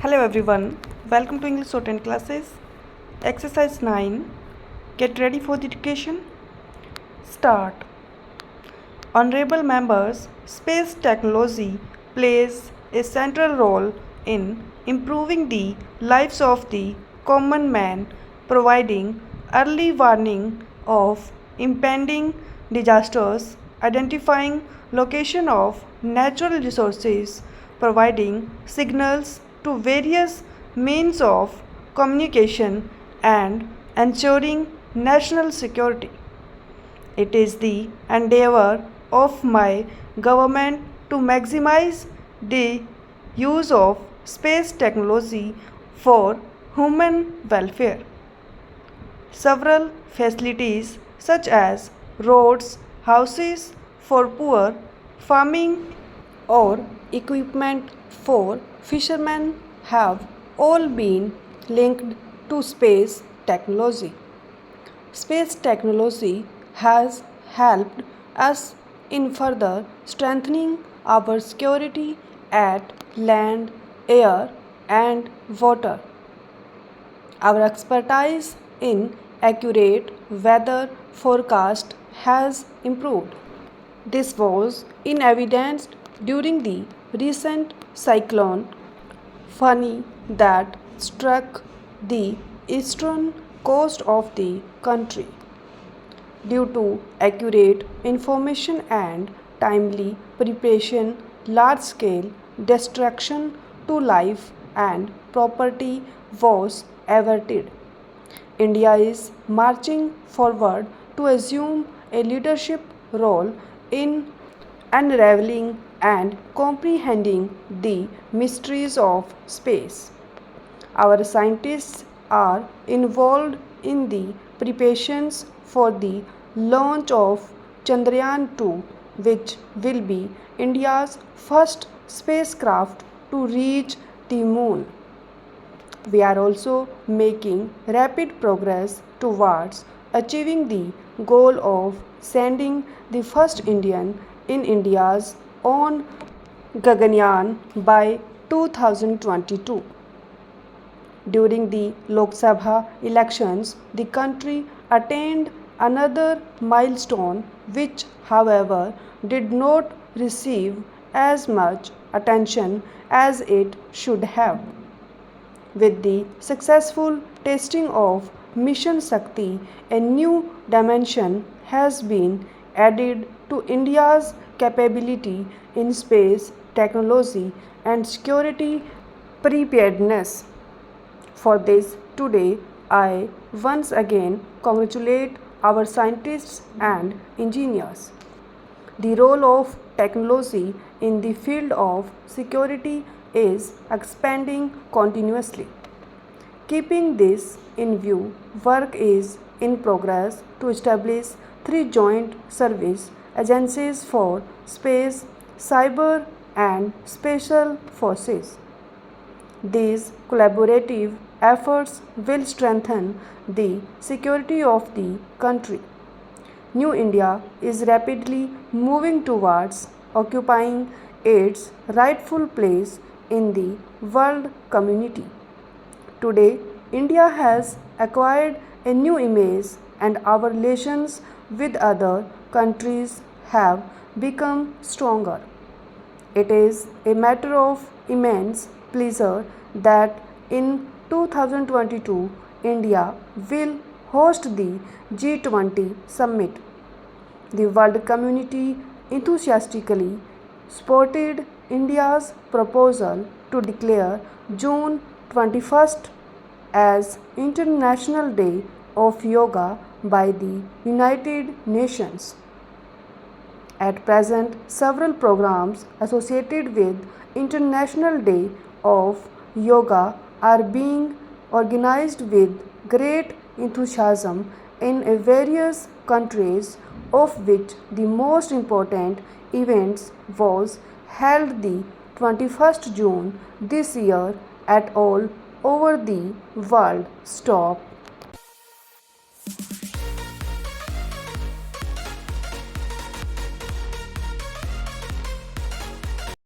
Hello everyone, welcome to English Shorthand classes. Exercise 9. Get ready for the education. Start. Honorable members, space technology plays a central role in improving the lives of the common man, providing early warning of impending disasters, identifying location of natural resources, providing signals to various means of communication, and ensuring national security. It is the endeavor of my government to maximize the use of space technology for human welfare. Several facilities such as roads, houses for poor, farming, or equipment for fishermen have all been linked to space technology. Space technology has helped us in further strengthening our security at land, air, and water. Our expertise in accurate weather forecast has improved. This was in evidence during the recent cyclone Fani that struck the eastern coast of the country. Due to accurate information and timely preparation, large-scale destruction to life and property was averted. India is marching forward to assume a leadership role in unraveling and comprehending the mysteries of space. Our scientists are involved in the preparations for the launch of Chandrayaan 2, which will be India's first spacecraft to reach the moon. We are also making rapid progress towards achieving the goal of sending the first Indian in India's own Gaganyaan by 2022. During the Lok Sabha elections, the country attained another milestone which, however, did not receive as much attention as it should have. With the successful testing of Mission Shakti, a new dimension has been added to India's capability in space technology and security preparedness. For this, today I once again congratulate our scientists and engineers. The role of technology in the field of security is expanding continuously. Keeping this in view, work is in progress to establish 3 joint service agencies for space, cyber, and special forces. These collaborative efforts will strengthen the security of the country. New India is rapidly moving towards occupying its rightful place in the world community. Today, India has acquired a new image and our relations with other countries have become stronger. It is a matter of immense pleasure that in 2022 India will host the G20 summit. The world community enthusiastically supported India's proposal to declare June 21st as International Day of Yoga by the United Nations. At present, several programs associated with International Day of Yoga are being organized with great enthusiasm in various countries, of which the most important events was held the 21st June this year at all over the world. Stop.